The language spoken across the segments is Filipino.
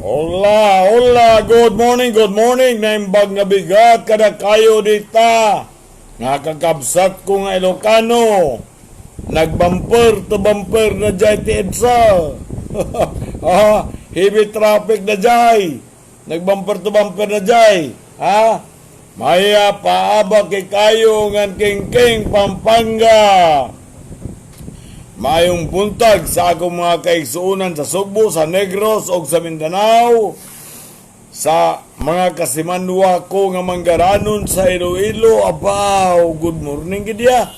Hola, hola, good morning, naimbag nga bigat kada kayo dita. Nakakabsat ko nga Ilocano. Nagbumper to bumper na jay ti EDSA. Heavy traffic na jay. Nagbumper to bumper na jay. Maya paaba kay kayo ngan king Pampanga. Mayong buntag sa akong mga kaigsuunan sa Sugbo, sa Negros o sa Mindanao, sa mga kasimanwa ko nga manggaranon sa Iloilo. Abaw, good morning gidya.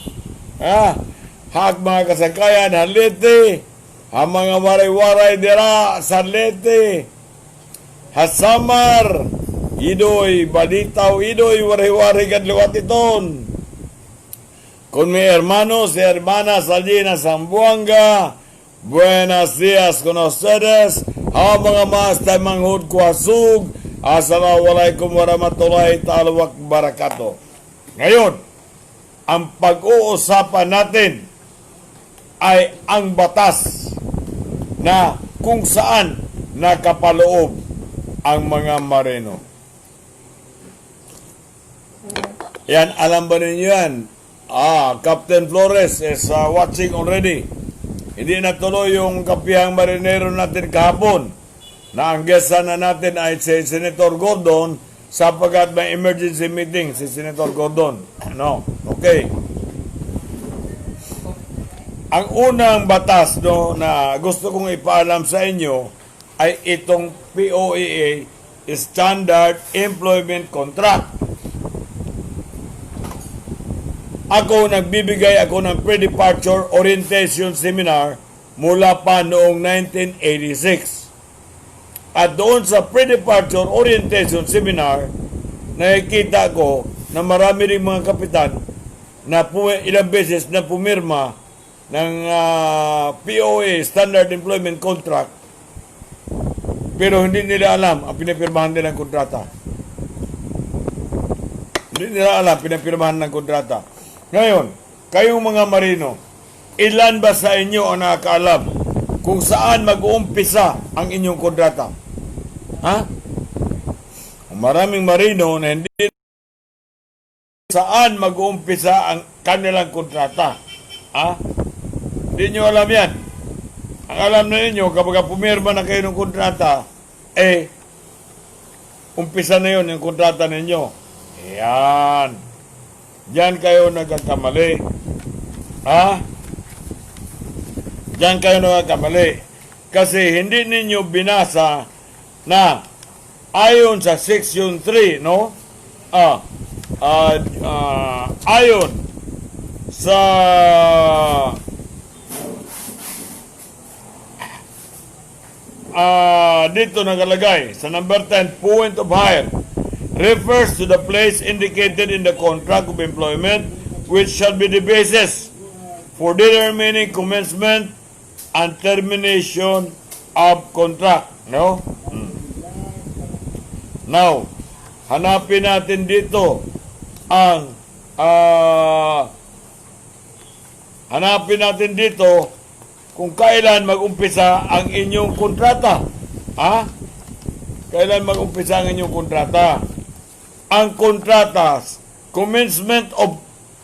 Hak mga kasakayan, halite, ang mga waray-waray dira sa Leyte, Hasamar, idoy, balitaw, idoy, waray-waray kadliwat iton. Con mi hermanos y hermanas allí en Zamboanga, buenos días con ustedes. Mga master manghud ko asug. Assalamualaikum warahmatullahi ta'ala wa barakatuh. Ngayon, ang pag-uusapan natin ay ang batas na kung saan nakapaloob ang mga marino. Yan, alam ba ninyo yan? Captain Flores is watching already. Hindi natuloy yung kapihang marinero natin kahapon. Na ang guest na natin ay si Senator Gordon sapagkat may emergency meeting si Senator Gordon. Okay. Ang unang batas na gusto kong ipaalam sa inyo ay itong POEA, Standard Employment Contract. Nagbibigay ako ng pre-departure orientation seminar mula pa noong 1986. At doon sa pre-departure orientation seminar, nakikita ko na marami rin mga kapitan na ilang beses na pumirma ng POA, Standard Employment Contract, pero hindi nila alam ang pinapirmahan nilang kontrata. Hindi nila alam pinapirmahan ng kontrata. Ngayon, kayong mga marino, ilan ba sa inyo ang nakakaalam kung saan mag-uumpisa ang inyong kontrata? Maraming marino na hindi saan mag-uumpisa ang kanilang kontrata. Hindi nyo alam yan. Ang alam na ninyo, kapag pumirma na kayo ng kontrata, umpisa na yun yung kontrata ninyo. Yan. Diyan kayo nagkakamali. Diyan kayo nagkakamali. Kasi hindi ninyo binasa na ayon sa Section 3, no? Ayon sa dito nakalagay sa number 10, point of hire refers to the place indicated in the contract of employment which shall be the basis for determining commencement and termination of contract. No? Now, hanapin natin dito ang kung kailan mag-umpisa ang inyong kontrata. Kailan mag-umpisa ang inyong kontrata? Ang kontrata, commencement of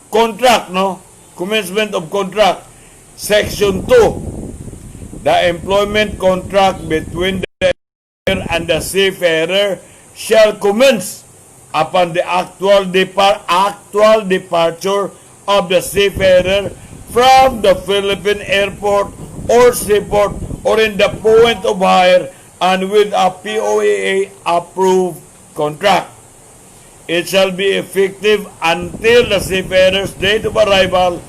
contract, no? Commencement of contract, Section 2. The employment contract between the employer and the seafarer shall commence upon the actual departure of the seafarer from the Philippine airport or seaport or in the point of hire and with a POEA approved contract. It shall be effective until the seafarer's date of arrival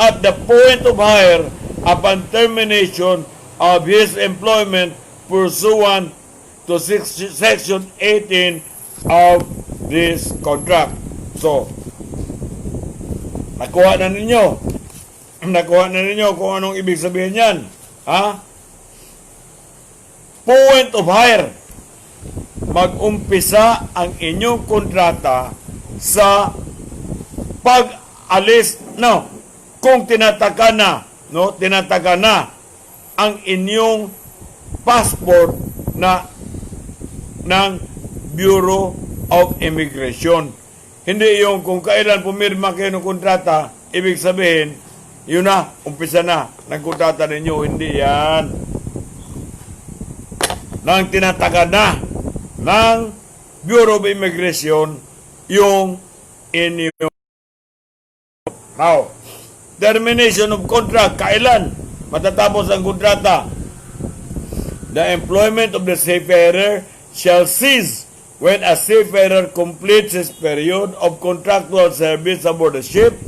at the point of hire upon termination of his employment pursuant to Section 18 of this contract. So, nakuha na ninyo kung anong ibig sabihin yan. Point of hire. Mag-umpisa ang inyong kontrata sa pag-alis, kung tinataga na ang inyong passport na ng Bureau of Immigration. Hindi yung kung kailan pumirma kayo ng kontrata, ibig sabihin, yun na, umpisa na ng kontrata ninyo. Hindi yan. Nang tinataga na ng Bureau of Immigration yung inyong. Now, termination of contract, kailan matatapos ang kontrata? The employment of the seafarer shall cease when a seafarer completes his period of contractual service aboard the ship,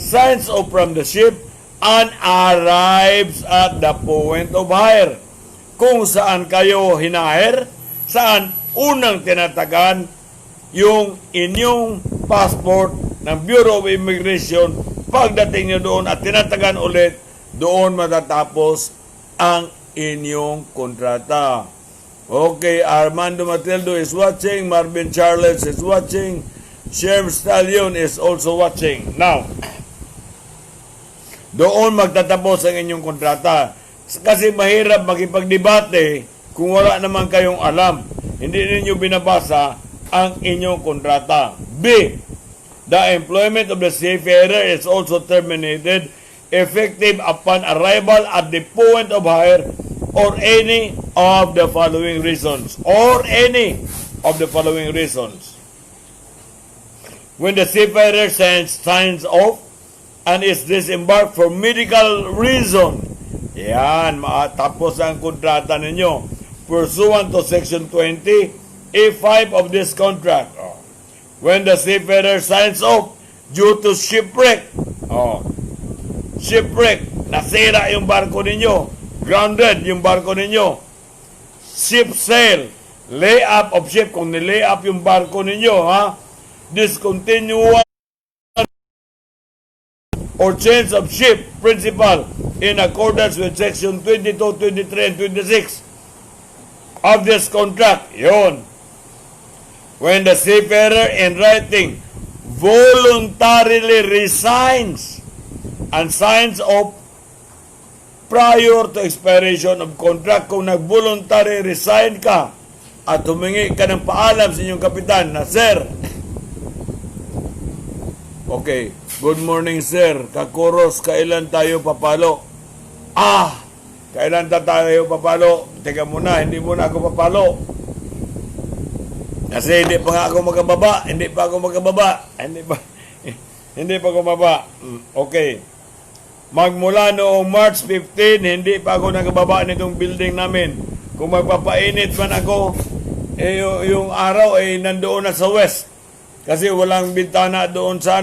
signs off from the ship, and arrives at the point of hire. Kung saan kayo hinahire, saan unang tinatagan yung inyong passport ng Bureau of Immigration, pagdating nyo doon at tinatagan ulit, doon matatapos ang inyong kontrata. Okay, Armando Matildo is watching, Marvin Charles is watching, Sheriff Stallion is also watching. Now, doon magtatapos ang inyong kontrata. Kasi mahirap makipagdebate kung wala naman kayong alam. Hindi ninyo binabasa ang inyong kontrata. B. The employment of the seafarer is also terminated effective upon arrival at the point of hire or any of the following reasons. Or any of the following reasons. When the seafarer signs off and is disembarked for medical reason, yan, matapos ang kontrata ninyo. Pursuant to Section 20, A5 of this contract. When the seafarer signs off due to shipwreck. Shipwreck, nasira yung barko ninyo. Grounded yung barko ninyo. Ship sail, lay up of ship, kung nilay up yung barko ninyo, discontinuance or change of ship principal in accordance with Section 22, 23, and 26 of this contract. Yun. When the seafarer in writing voluntarily resigns and signs off prior to expiration of contract, kung nag-voluntary resign ka at humingi ka ng paalam sa inyong kapitan na, Sir, okay, good morning sir, Kakuros, kailan tayo papalo? Kailan tayo papalo? Teka muna, hindi muna ako papalo. Kasi hindi pa nga ako magkababa. Hindi pa ako mababa. Okay. Magmula noong March 15, hindi pa ako nakababa nitong building namin. Kung magpapainit man ako, yung araw ay nandoon na sa west. Kasi walang bintana doon sa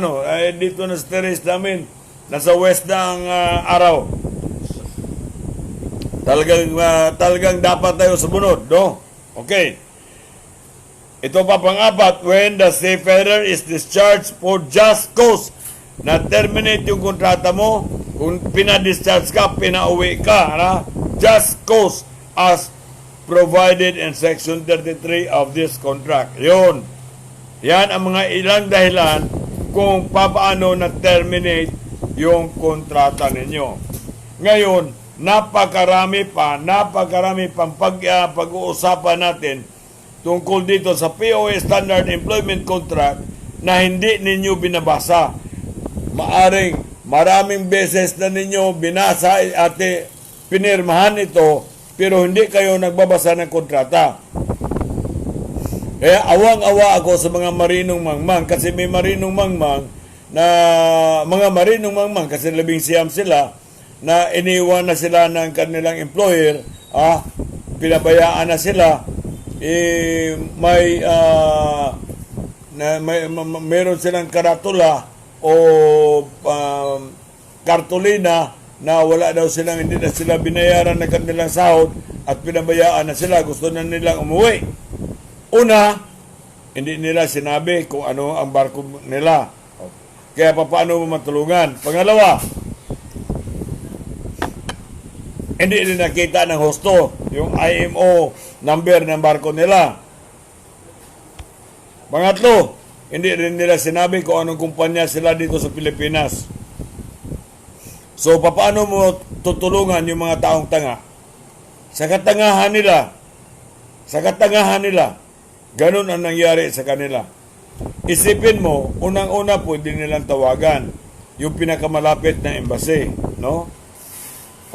dito na sa terrace namin. Nasa west na ang araw. Talagang dapat tayo sumunod, no? Okay. Ito pa pang-apat, when the seafarer is discharged for just cause, na-terminate yung kontrata mo, kung pinadischarge ka, pinauwi ka, just cause as provided in Section 33 of this contract. Yun. Yan ang mga ilang dahilan kung paano na-terminate yung kontrata ninyo. Ngayon, napakarami pang pag-uusapan natin tungkol dito sa POA Standard Employment Contract na hindi ninyo binabasa. Maraming beses na ninyo binasa at pinirmahan ito, pero hindi kayo nagbabasa ng kontrata. Kaya awang-awa ako sa mga marinong mangmang, kasi may marinong mangmang na mga marinong mangmang, kasi 11 sila na iniwan na sila ng kanilang employer, pinabayaan na sila, mayroon silang karatula o kartulina na wala daw silang, hindi na sila binayaran ng kanilang sahod at pinabayaan na sila, gusto na nilang umuwi. Una, hindi nila sinabi kung ano ang barko nila. Kaya paano mo matulungan? Pangalawa, hindi nila nakita ng husto yung IMO number ng barko nila. Pangatlo, hindi rin nila sinabi kung anong kumpanya sila dito sa Pilipinas. So, paano mo tutulungan yung mga taong tanga? Sa katangahan nila, Ganun ang nangyari sa kanila. Isipin mo, unang-una pwede nilang tawagan yung pinakamalapit na embassy, no?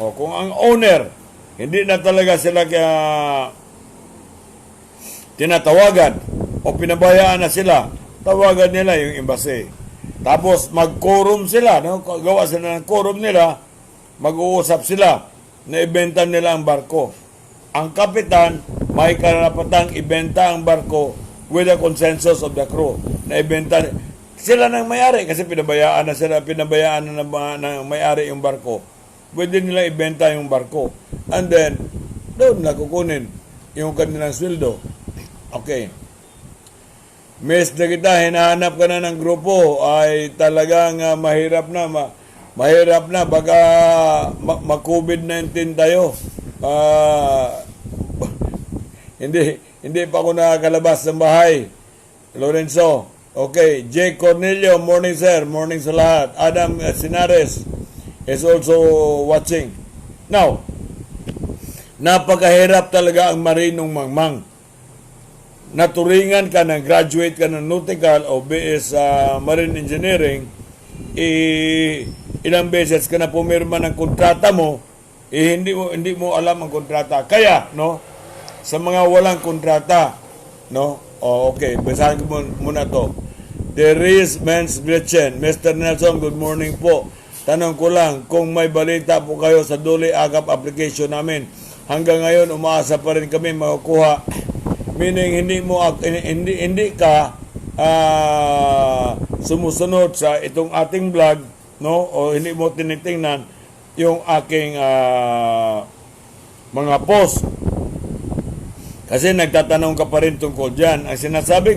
O kung ang owner, hindi na talaga sila tinatawagan o pinabayaan na sila, tawagan nila yung embassy. Tapos mag-quorum sila, no? Gawa sila ng quorum nila, mag-uusap sila na ibenta nila ang barko. Ang kapitan may karapatang ibenta ang barko with the consensus of the crew. Na ibenta sila ng may-ari kasi pinabayaan na may-ari yung barko. Pwede nila ibenta yung barko. And then, doon na kukunin yung kanilang sweldo. Okay. Miss na kita, hinahanap ka na ng grupo, ay talagang mahirap na, baka ma-COVID-19 tayo. Hindi pa ako nakakalabas ng bahay. Lorenzo, okay. Jake Cornelio, morning sir, morning sa lahat. Adam Sinares is also watching. Now, napakahirap talaga ang marinong mangmang. Naturingan ka ng graduate ka ng nautical o BS marine engineering, ilang beses ka na pumirma ng kontrata mo, hindi mo alam ang kontrata. Kaya, no, sa mga walang kontrata, no, okay, basahin ko muna to. There is men's Gretchen. Mr. Nelson, good morning po. Tanong ko lang, kung may balita po kayo sa Dole Agap application namin, hanggang ngayon umaasa pa rin kami makukuha. Meaning hindi ka sumusunod sa itong ating vlog, no, o hindi mo tinitingnan yung aking mga post. Kasi nagtatanong ka pa rin tungkol dyan. Ang sinasabi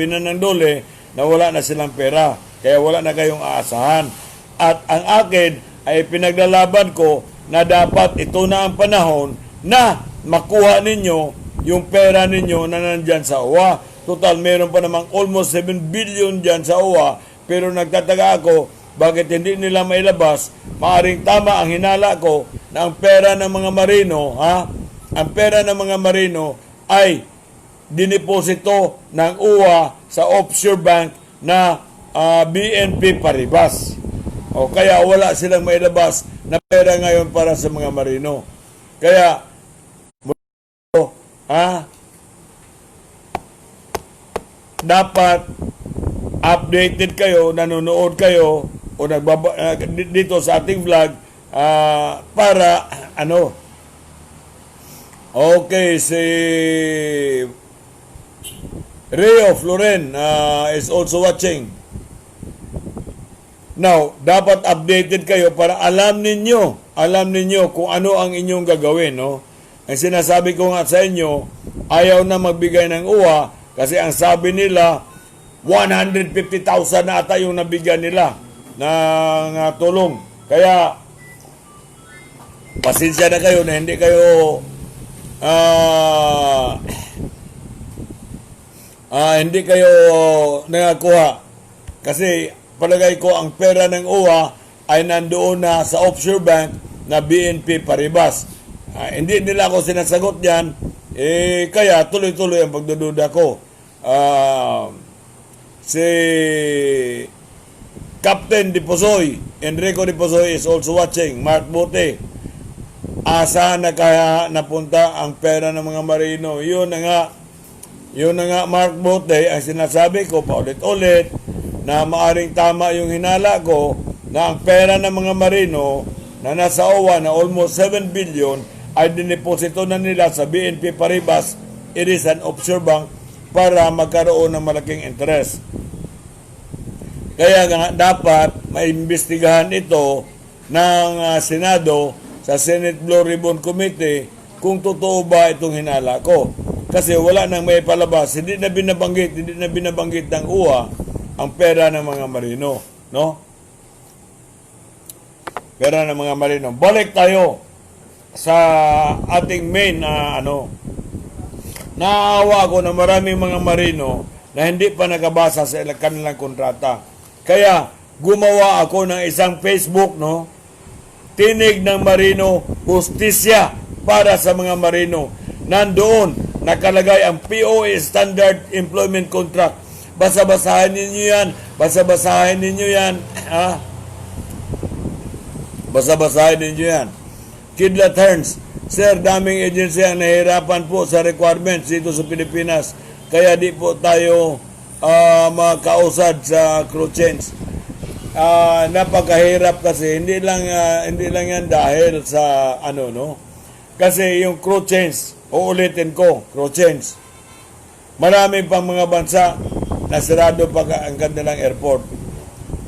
na ng Dole na wala na silang pera. Kaya wala na kayong aasahan. At ang akin ay pinaglalaban ko na dapat ito na ang panahon na makuha ninyo yung pera ninyo na nandyan sa OWA. Total, meron pa namang almost 7 billion dyan sa OWA. Pero nagtataga ako, bakit hindi nila mailabas? Maaring tama ang hinala ko na ang pera ng mga marino, ang pera ng mga marino ay diniposito ng UWA sa offshore bank na BNP Paribas. O kaya wala silang mailabas na pera ngayon para sa mga marino. Kaya dapat updated kayo, nanonood kayo o dito sa ating vlog para okay, si Rio Floren is also watching. Now, dapat updated kayo para alam ninyo kung ano ang inyong gagawin, no? Ang sinasabi ko nga sa inyo, ayaw na magbigay ng uwa kasi ang sabi nila 150,000 na ata yung nabigyan nila ng tulong. Kaya pasensya na kayo na hindi kayo nakakuha kasi palagay ko ang pera ng uwa ay nandoon na sa offshore bank na BNP Paribas. Hindi nila ako sinasagot yan, kaya tuloy-tuloy ang pagdududa ko. Si Captain Diposoy, Enrico Diposoy is also watching. Mark Bote, asa na kaya napunta ang pera ng mga marino? Yun na nga Mark Bote, ang sinasabi ko paulit-ulit na maaring tama yung hinala ko na ang pera ng mga marino na nasa OWA na almost 7 billion ay diniposito na nila sa BNP Paribas. It is an offshore bank para magkaroon ng malaking interest. Kaya nga dapat maimbestigahan ito ng Senado sa Senate Blue Ribbon Committee kung totoo ba itong hinala ko. Kasi wala nang may palabas, hindi na binabanggit ng UWA ang pera ng mga marino, no? Pera ng mga marino. Balik tayo sa ating main naawa ako na maraming mga marino na hindi pa nakabasa sa kanilang kontrata. Kaya gumawa ako ng isang Facebook, no? Tinig ng Marino, Hustisya para sa mga marino. Nandoon, nakalagay ang POA Standard Employment Contract. Basa-basahin ninyo yan. Basa-basahin ninyo yan. Ha? Basa-basahin ninyo yan. Kidlat Hearns, Sir, daming agency ang nahihirapan po sa requirements dito sa Pilipinas. Kaya di po tayo makausad sa crew change. Napakahirap kasi hindi lang yan dahil sa kasi yung crew change, uulitin ko, crew change, marami pang mga bansa na sirado pa ang kanilang airport.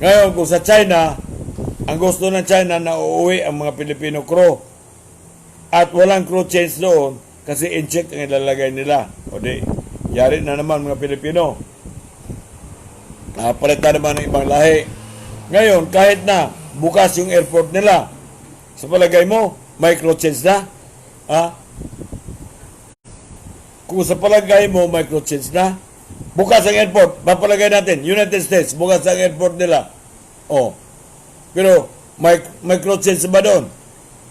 Ngayon kung sa China, ang gusto ng China na uuwi ang mga Filipino crew at walang crew change doon kasi in-check ang ilalagay nila, o di yari na naman mga Pilipino, palitan naman ng ibang lahi. Ngayon, kahit na bukas yung airport nila, sa palagay mo, may crew change na? Kung sa palagay mo, may crew change na, bukas ang airport, mapalagay natin, United States, bukas ang airport nila. Pero, may crew change ba doon?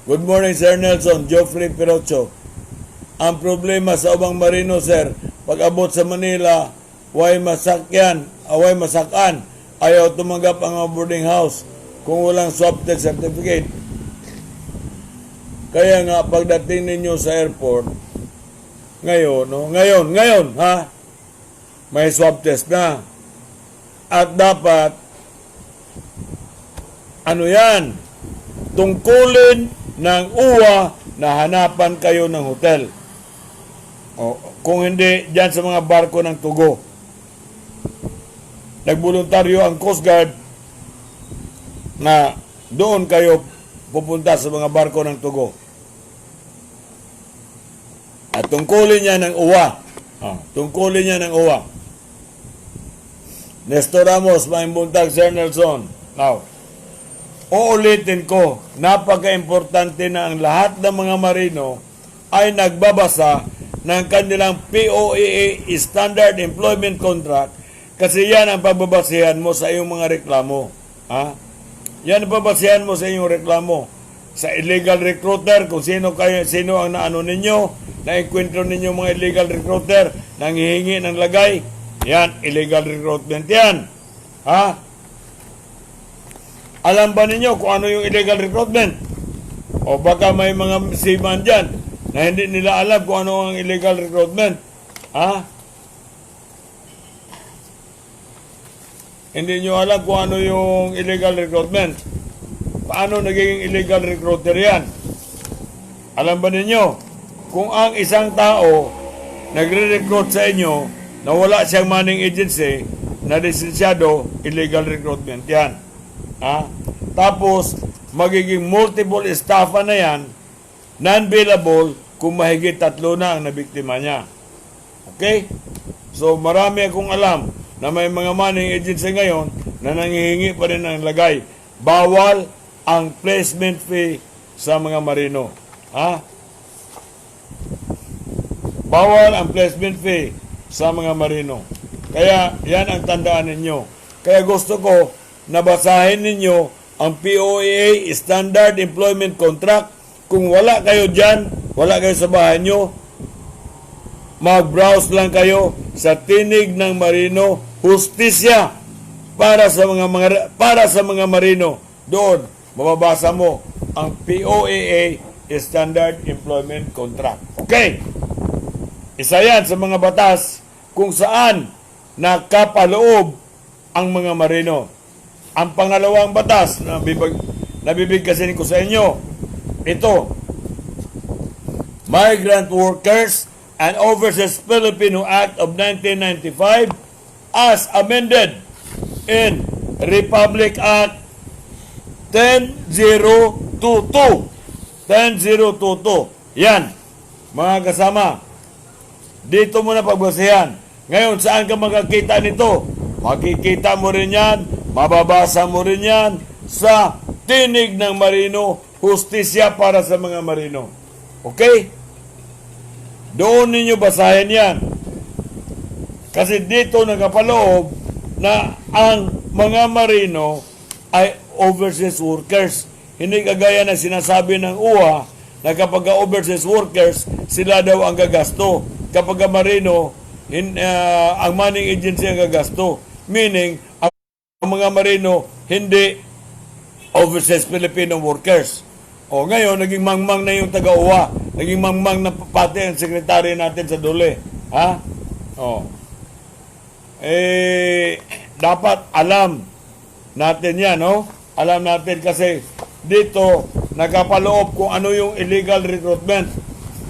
Good morning, Sir Nelson, Geoffrey Pirocho. Ang problema sa ubang marino, sir, pag abot sa Manila, way masakan, ayaw tumanggap ang boarding house kung walang swab test certificate. Kaya nga, pagdating ninyo sa airport, ngayon, may swab test na. At dapat, tungkulin ng UWA na hanapan kayo ng hotel. Kung hindi, dyan sa mga barko ng Tugo. Nagboluntaryo ang Coast Guard na doon kayo pupunta sa mga barko ng Tugo. At tungkulin niya ng UWA. Tungkulin niya ng UWA. Nestor Ramos, Maing Buntag, Sir Nelson. Now, uulitin ko, napaka-importante na ang lahat ng mga marino ay nagbabasa ng kanilang POAA Standard Employment Contract kasi yan ang pagbabasihan mo sa iyong mga reklamo. Yan ang pagbabasihan mo sa iyong reklamo. Sa illegal recruiter, kung sino ang naano ninyo, na-enkwentro ninyo mga illegal recruiter, nanghihingi ng lagay, yan, illegal recruitment yan. Alam ba ninyo kung ano yung illegal recruitment? O baka may mga seaman dyan na hindi nila alam kung ano ang illegal recruitment. Hindi nyo alam kung ano yung illegal recruitment. Paano naging illegal recruiter yan? Alam ba ninyo, kung ang isang tao nagre-recruit sa inyo na wala siyang manning agency na lisensyado, illegal recruitment yan. Tapos, magiging multiple estafa na yan, non-billable, kung mahigit 3 na ang nabiktima niya. Okay? So, marami akong alam na may mga manning agency ngayon na nanghihingi pa rin ng lagay. Bawal ang placement fee sa mga marino. Bawal ang placement fee sa mga marino. Kaya, yan ang tandaan ninyo. Kaya gusto ko na basahin ninyo ang POAA Standard Employment Contract. Kung wala kayo dyan, wala kayo sa bahay nyo, mag-browse lang kayo sa Tinig ng Marino, Hustisya para sa mga marino. Doon, mababasa mo ang POAA Standard Employment Contract. Okay? Isa yan sa mga batas kung saan nakapaloob ang mga marino. Ang pangalawang batas na nabibigkasin ko sa inyo, ito, Migrant Workers and Overseas Filipino Act of 1995 as amended in Republic Act 10022. 10022. Yan, mga kasama. Dito mo na pagbasihan. Ngayon, saan ka makakita nito? Makikita mo rin yan, mababasa mo rin yan sa Tinig ng Marino, Hustisya para sa mga marino. Okay? Doon ninyo basahin yan. Kasi dito nakapaloob na ang mga marino ay overseas workers. Hindi kagaya na sinasabi ng UWA na kapag overseas workers, sila daw ang gagasto. kapag marino, ang manning agency ang gagasto. Meaning, ang mga marino, hindi overseas Filipino workers. O ngayon, naging mangmang na yung taga-uwa. Naging mangmang na pati ang sekretary natin sa Dole. Ha? O. Dapat alam natin yan, no? Alam natin kasi dito, nagkapaloob kung ano yung illegal recruitment.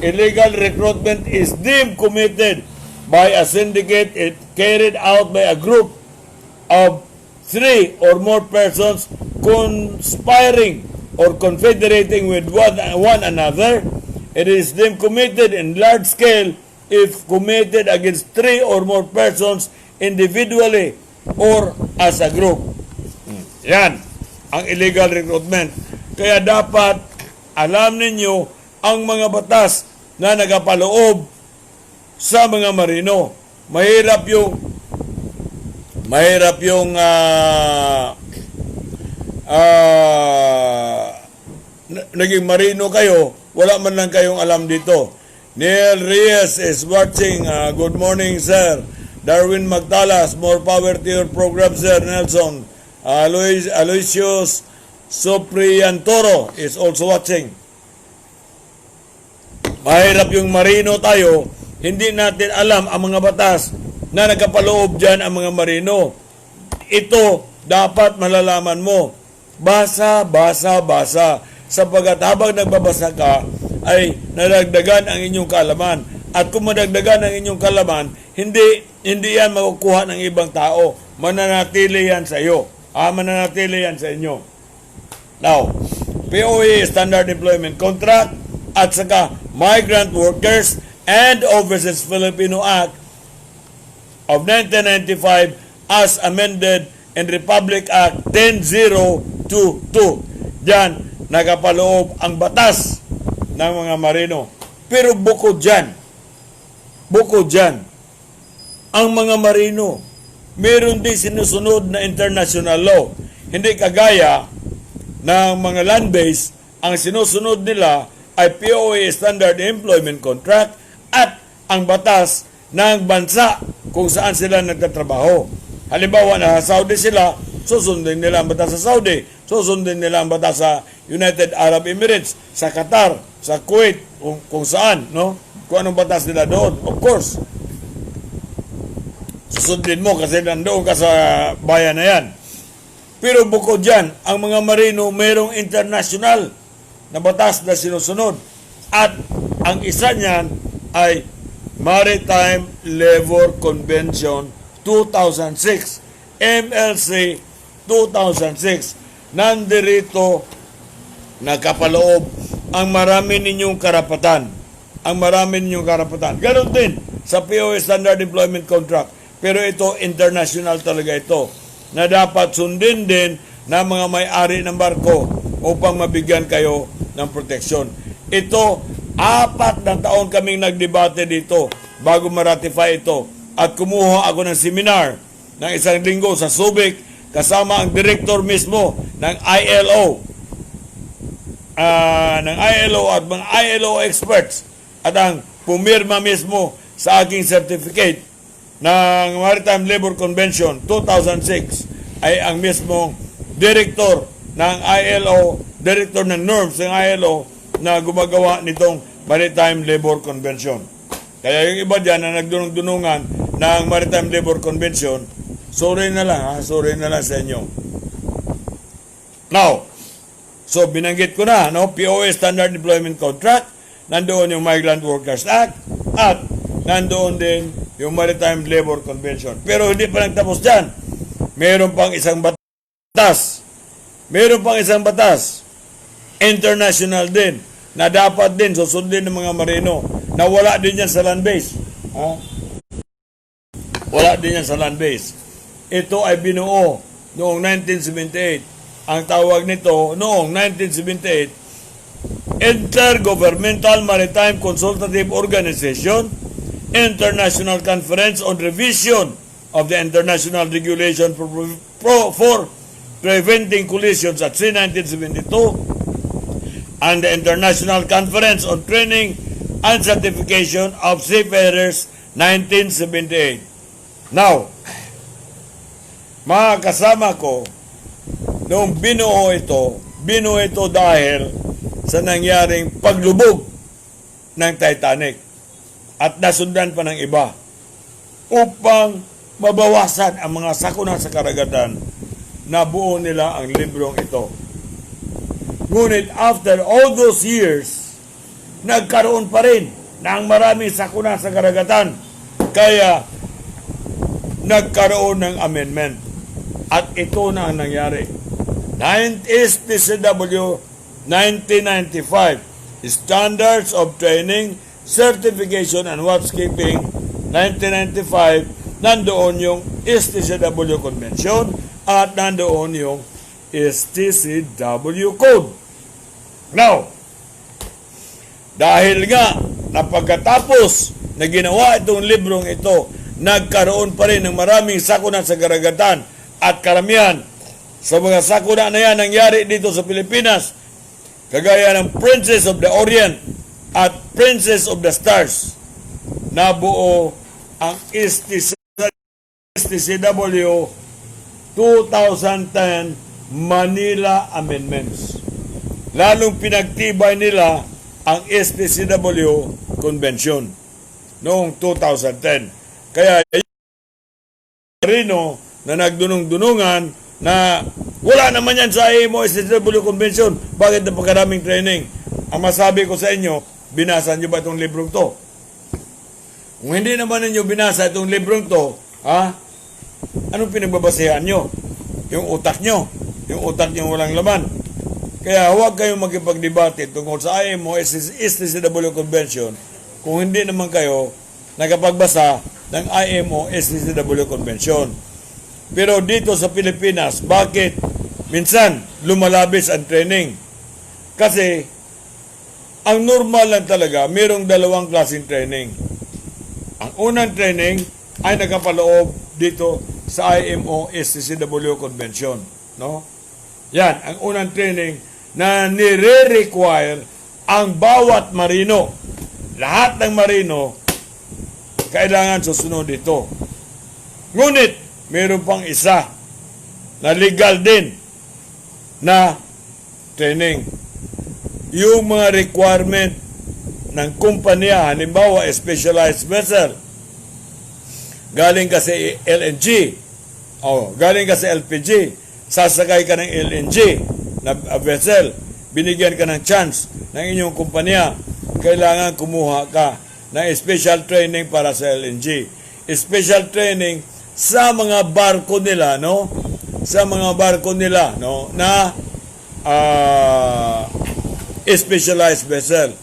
Illegal recruitment is deemed committed by a syndicate carried out by a group of 3 or more persons conspiring or confederating with one another. It is deemed committed in large scale if committed against 3 or more persons individually or as a group. Yan ang illegal recruitment. Kaya dapat alam ninyo ang mga batas na nagapaloob sa mga marino. Mahirap yung naging marino kayo, wala man lang kayong alam dito. Neil Reyes is watching. Good morning, sir. Darwin Magtalas, more power to your program, sir. Nelson Aloysius Sopriantoro is also watching. Mahirap yung marino tayo, hindi natin alam ang mga batas na nagkapaloob dyan ang mga marino. Ito, dapat malalaman mo. Basa. Sapagat habang nagbabasa ka, ay nadagdagan ang inyong kaalaman. At kung madagdagan ang inyong kaalaman, hindi yan makukuha ng ibang tao. Mananatili yan sa iyo. Mananatili yan sa inyo. Now, POA Standard Employment Contract at saka Migrant Workers and Overseas Filipino Act of 1995 as amended in Republic Act 10022. Diyan, nagapaloob ang batas ng mga marino. Pero bukod dyan, ang mga marino, meron din sinusunod na international law. Hindi kagaya ng mga land-based, ang sinusunod nila ay POA Standard Employment Contract at ang batas ng bansa kung saan sila nagtatrabaho. Halimbawa, na Saudi sila, susundin nila ang batas sa Saudi, susundin nila ang batas sa United Arab Emirates, sa Qatar, sa Kuwait, kung saan, no? Kung anong batas nila doon. Of course, susundin mo kasi nandoon ka sa bayan na yan. Pero bukod dyan, ang mga marino mayroong international na batas na sinusunod. At ang isa niyan ay Maritime Labor Convention 2006, MLC 2006. Nandirito nagkapaloob ang marami ninyong karapatan. Ganon din sa POA Standard Employment Contract. Pero ito, international talaga ito, na dapat sundin din ng mga may-ari ng barko upang mabigyan kayo ng proteksyon. Ito, 4 na taon kaming nagdebate dito bago ma-ratify ito. At kumuha ako ng seminar ng 1 linggo sa Subic kasama ang director mismo ng ILO. At mga ILO experts at ang pumirma mismo sa aking certificate ng Maritime Labor Convention 2006 ay ang mismong director ng ILO, director ng norms ng ILO na gumagawa nitong Maritime Labor Convention. Kaya yung iba dyan na nagdunong-dunungan ng Maritime Labor Convention, sorry na lang sa inyo. Now, so binanggit ko na, no? POA Standard Employment Contract, nandoon yung Migrant Workers Act, at nandoon din yung Maritime Labor Convention. Pero hindi pa nagtapos dyan. Meron pang isang batas. International din, na dapat din susundin ng mga marino, na wala din yan sa land base. Wala din yan sa land base. Ito ay binuo noong 1978. Ang tawag nito noong 1978, Intergovernmental Maritime Consultative Organization, International Conference on Revision of the International Regulation for Preventing Collisions at Sea 1972, and the International Conference on Training and Certification of Seafarers 1978. Now, mga kasama ko, noong binuo ito dahil sa nangyaring paglubog ng Titanic at nasundan pa ng iba upang mabawasan ang mga sakuna sa karagatan. Nabuo nila ang librong ito. Ngunit after all those years, nagkaroon pa rin ng maraming sakuna sa karagatan. Kaya nagkaroon ng amendment. At ito na ang nangyari. STCW 1995, Standards of Training, Certification and Watchkeeping 1995, nandoon yung STCW Convention at nandoon yung STCW Code. Now, dahil nga na pagkatapos na ginawa itong librong ito, nagkaroon pa rin ng maraming sakuna sa karagatan at karamihan sa mga sakuna na yan nangyari dito sa Pilipinas, kagaya ng Princess of the Orient at Princess of the Stars. Nabuo ang STCW 2010 Manila Amendments. Lalong pinagtibay nila ang STCW Convention noong 2010. Kaya Marino na nagdunong-dunungan na wala naman yan sa IMO STCW Convention, bakit na pagkaraming training? Ang masabi ko sa inyo, binasa nyo ba itong librong to? Kung hindi naman ninyo binasa itong librong to, anong pinagbabasehan nyo? Yung utak nyo. Yung utak nyo walang laman. Kaya huwag kayong magkipagdebate tungkol sa IMO STCW Convention kung hindi naman kayo nakapagbasa ng IMO STCW Convention. Pero dito sa Pilipinas, bakit minsan lumalabis ang training? Kasi ang normal lang talaga, mayroong dalawang klaseng training. Ang unang training ay nakapaloob dito sa IMO STCW Convention. No? Yan, ang unang training na nire-require ang bawat marino. Lahat ng marino kailangan susunod dito. Ngunit, mayroon pang isa na legal din na training. Yung mga requirement ng kumpanya, halimbawa, specialized vessel, galing ka sa LNG, galing ka sa LPG, sasakay ka ng LNG na vessel, binigyan ka ng chance ng inyong kumpanya, kailangan kumuha ka ng special training para sa LNG. Special training sa mga barko nila, no? Sa mga barko nila, no? Na specialized vessel.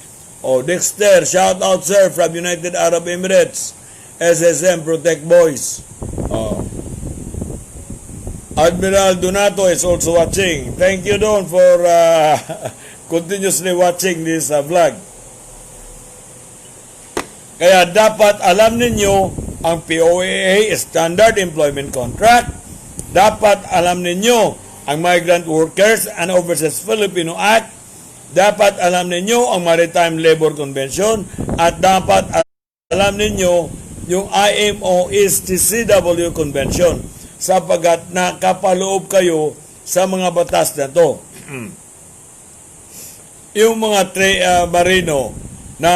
Dexter, shout out sir from United Arab Emirates. SSM Protect Boys. Admiral Donato is also watching. Thank you, Don, for continuously watching this vlog. Kaya dapat alam ninyo ang POAA Standard Employment Contract. Dapat alam ninyo ang Migrant Workers and Overseas Filipino Act. Dapat alam ninyo ang Maritime Labor Convention. At dapat alam ninyo yung IMO STCW Convention, sapagkat nakapaloob kayo sa mga batas na to. Yung mga marino na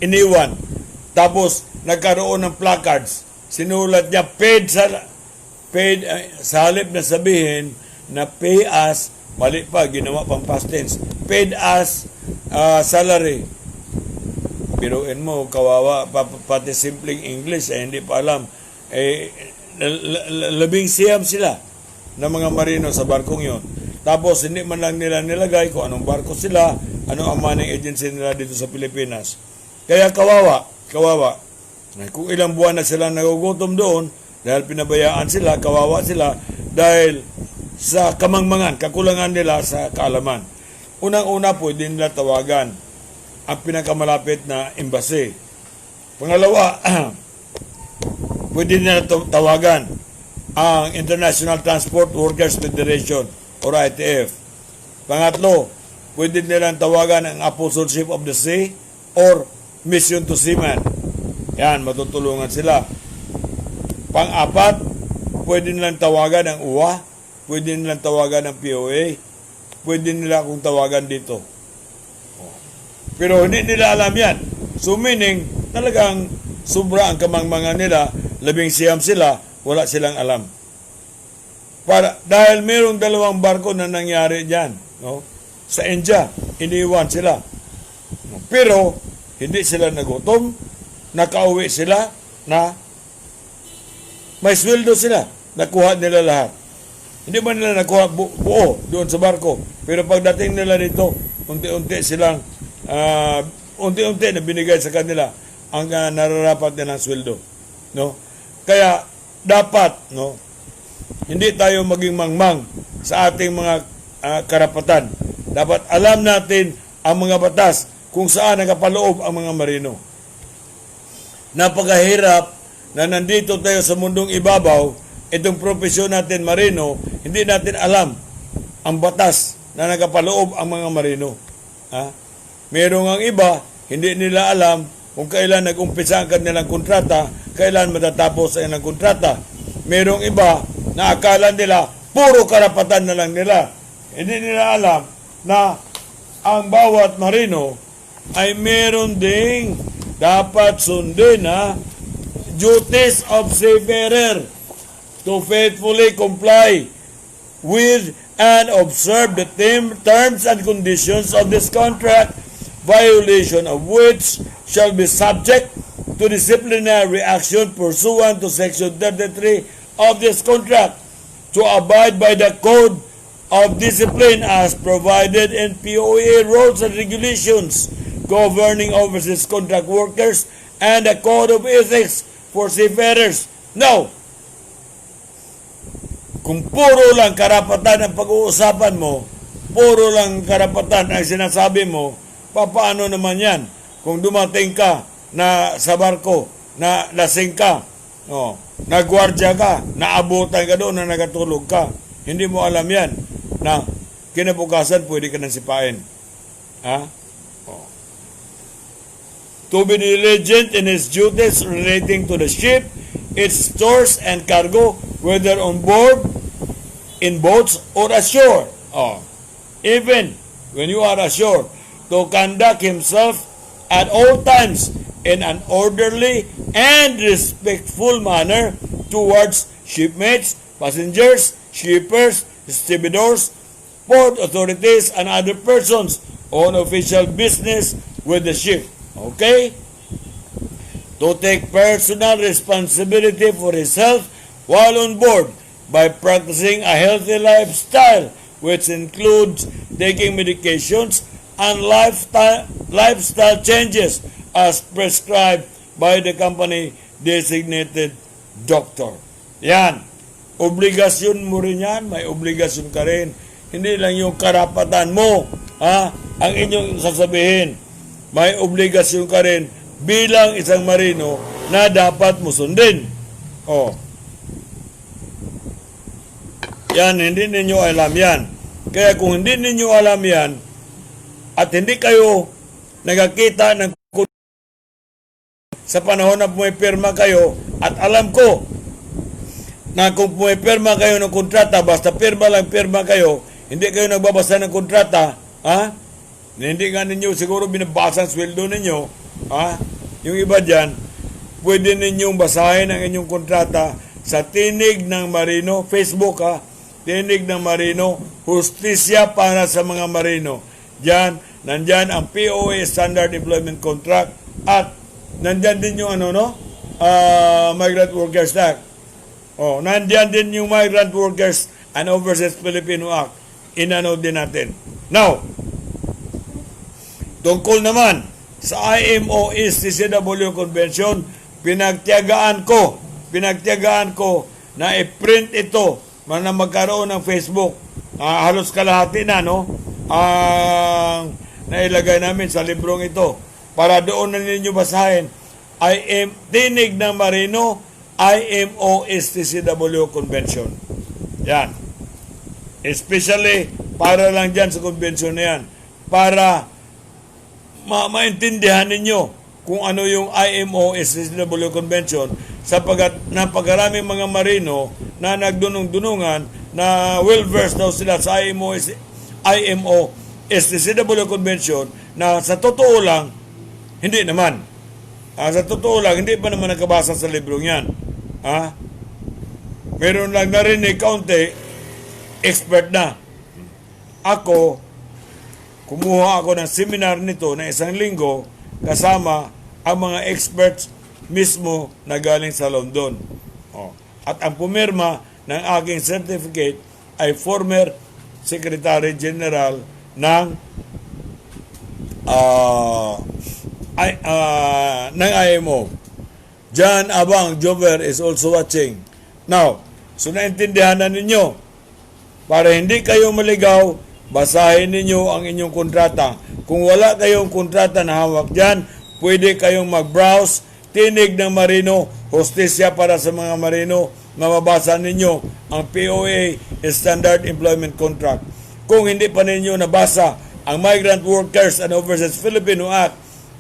iniwan, tapos nagkaroon ng placards, sinulat niya paid sa halip na sabihin na pay as, mali pa, ginawa pang past tense, paid as salary. Biruin mo, kawawa, pati simpleng English, hindi pa alam. Labing siyam sila ng mga marino sa barkong yon. Tapos, hindi man lang nila nilagay kung anong barko sila, anong ang manning agency nila dito sa Pilipinas. Kaya kawawa. Kung ilang buwan na sila nagugutom doon, dahil pinabayaan sila, kawawa sila, dahil sa kamangmangan, kakulangan nila sa kaalaman. Unang-una po, hindi nila tawagan ang pinakamalapit na embassy. Pangalawa, pwede nila tawagan ang International Transport Workers Federation or ITF. Pangatlo, pwede nilang tawagan ang Apostleship of the Sea or mission to seaman. Yan, matutulungan sila. Pang-apat, pwede nilang tawagan ang UWA, pwede nilang tawagan ang POA, pwede nila akong tawagan dito. Pero hindi nila alam yan. So meaning, talagang sobra ang kamangmangan nila, 11 sila, wala silang alam. Dahil mayroong 2 barko na nangyari dyan, no? Sa India, iniwan sila. Pero, hindi sila nagutom, nakauwi sila na may sweldo sila, nakuha nila lahat. Hindi man nila nakuha buo doon sa barko. Pero pagdating nila dito, unti-unti silang, unti-unti na binigay sa kanila ang nararapat nilang sweldo. No? Kaya, dapat, no, hindi tayo maging mangmang sa ating mga karapatan. Dapat alam natin ang mga batas kung saan nakapaloob ang mga marino. Napakahirap na nandito tayo sa mundong ibabaw, itong profesyon natin marino, hindi natin alam ang batas na nakapaloob ang mga marino. Merong ang iba, hindi nila alam kung kailan nag-umpisa ang kanilang kontrata, kailan matatapos ang kanilang kontrata. Merong iba na akala nila, puro karapatan na lang nila. Hindi nila alam na ang bawat marino ay meron ding dapat sundin duties of seafarer to faithfully comply with and observe the terms and conditions of this contract, violation of which shall be subject to disciplinary action pursuant to Section 33 of this contract, to abide by the code of discipline as provided in POA rules and regulations governing overseas contract workers and the code of ethics for seafarers. Now, kung puro lang karapatan ang pag-uusapan mo, puro lang karapatan ang sinasabi mo, paano naman yan? Kung dumating ka na sa barko, na lasing ka, nagwardya ka, naabutan ka doon, na nagatulog ka, hindi mo alam yan, na kinabukasan pwede ka nang sipain. To be diligent in his duties relating to the ship, its stores and cargo, whether on board, in boats, or ashore. Even when you are ashore, to conduct himself at all times in an orderly and respectful manner towards shipmates, passengers, shippers, stevedores, port authorities, and other persons on official business with the ship. Okay? To take personal responsibility for his health while on board by practicing a healthy lifestyle, which includes taking medications and lifestyle changes as prescribed by the company designated doctor. Yan. Obligasyon mo rin yan. May obligasyon ka rin. Hindi lang yung karapatan mo, ang inyong sasabihin. May obligasyon ka rin bilang isang marino na dapat mo sundin. Yan, hindi ninyo alam yan. Kaya kung hindi ninyo alam yan, at hindi kayo nagkakita ng sa panahon na pumipirma kayo, at alam ko na kung pumipirma kayo ng kontrata, basta pirma lang pirma kayo, hindi kayo nagbabasa ng kontrata, hindi nga ninyo siguro binabasa ang sweldo ninyo, yung iba dyan, pwede ninyong basahin ang inyong kontrata sa Tinig ng Marino, Facebook Tinig ng Marino, Hustisya para sa mga Marino. Diyan, nandyan ang POA Standard Employment Contract at nandyan din yung Migrant Workers Act. Nandyan din yung Migrant Workers and Overseas Filipino Act. Inano din natin. Now, tungkol naman sa IMO STCW Convention, pinagtiyagaan ko na i-print ito na magkaroon ng Facebook. Halos kalahati na, nailagay namin sa librong ito para doon na ninyo basahin. Tinig ng Marino, IMO STCW Convention. Yan. Especially para lang dyan sa convention na yan. Para maintindihan ninyo kung ano yung IMO SSW Convention sapagat napakaraming mga marino na nagdunong-dunungan na well-versed daw sila sa IMO SSW Convention na sa totoo lang, hindi naman. Sa totoo lang, hindi pa naman nakabasa sa librong yan. Meron lang narinig kaunti, expert na. Ako, kumuha ako ng seminar nito na 1 linggo kasama ang mga experts mismo na galing sa London. At ang pumirma ng aking certificate ay former Secretary General ng IMO. John Abang Jover is also watching. Now, so naintindihan na ninyo, para hindi kayo maligaw, basahin ninyo ang inyong kontrata. Kung wala kayong kontrata na hawak dyan, pwede kayong mag-browse, tinig ng marino, hostesya para sa mga marino, mababasa ninyo ang POA, Standard Employment Contract. Kung hindi pa ninyo nabasa ang Migrant Workers and Overseas Filipino Act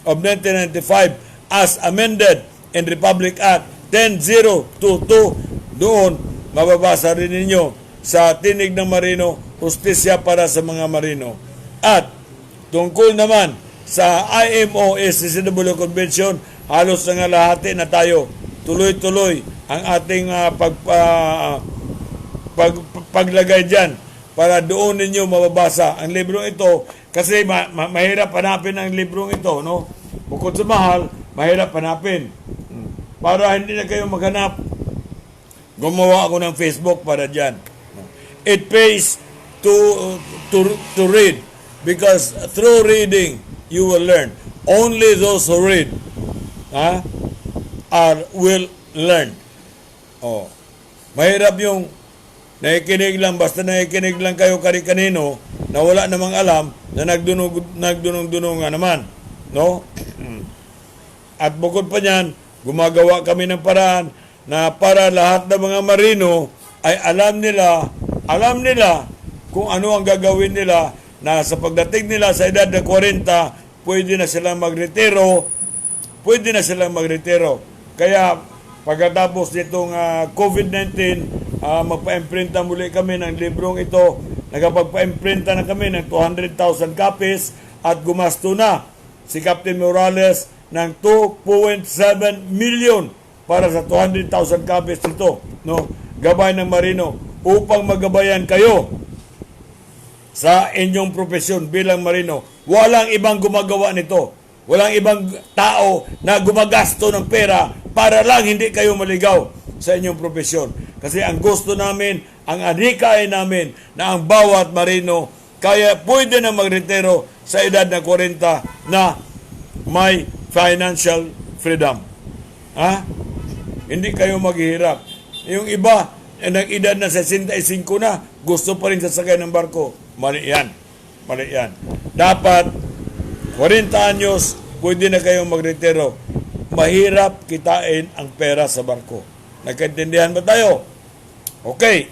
of 1995 as amended in Republic Act 10022, doon mababasa rin ninyo sa tinig ng marino, hostesya para sa mga marino. At tungkol naman sa IMO SCCW Convention, halos na nga lahati na tayo. Tuloy-tuloy ang ating paglagay dyan para doon ninyo mababasa ang librong ito kasi mahirap hanapin ang librong ito, no? Bukod sa mahal, mahirap hanapin. Para hindi na kayo maghanap, gumawa ako ng Facebook para dyan. It pays to read because through reading you will learn. Only those who read will learn. Mahirap yung nakikinig lang, basta nakikinig lang kayo kani-kanino na wala namang alam na nagdunong-dunungan naman. No? At bukod pa niyan, gumagawa kami ng paraan na para lahat ng mga marino ay alam nila kung ano ang gagawin nila na sa pagdating nila sa edad na 40, pwede na silang magretiro. Kaya pagkatapos nitong COVID-19, magpa-imprinta muli kami ng librong ito. Nagpagpa-imprinta na kami ng 200,000 copies at gumasto na si Captain Morales ng 2.7 million para sa 200,000 copies nito, no? Gabay ng marino upang magabayan kayo sa inyong profesyon bilang marino. Walang ibang gumagawa nito. Walang ibang tao na gumagasto ng pera para lang hindi kayo maligaw sa inyong profesyon. Kasi ang gusto namin, ang adhikain namin na ang bawat marino kaya pwede na magretiro sa edad na 40 na may financial freedom. Hindi kayo maghihirap. Yung iba, nag-edad na 65 na, gusto pa rin sasakay ng barko. Mali yan. Dapat, 40 anyos, pwede na kayong magretiro. Mahirap kitain ang pera sa barko. Nagkaintindihan ba tayo? Okay.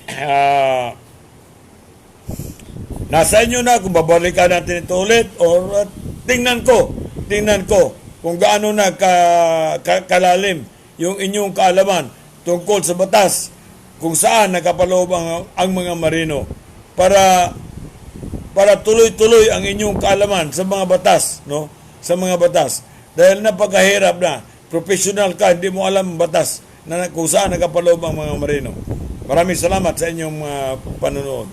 Nasa inyo na kung babalikan natin ito ulit or tingnan ko kung gaano na kalalim yung inyong kaalaman tungkol sa batas kung saan nakapaloob ang mga marino para tuloy-tuloy ang inyong kaalaman sa mga batas, no? Sa mga batas. Dahil napakahirap na professional ka, hindi mo alam ang batas na kung saan nakapaloob ang mga marino. Maraming salamat sa inyong panonood.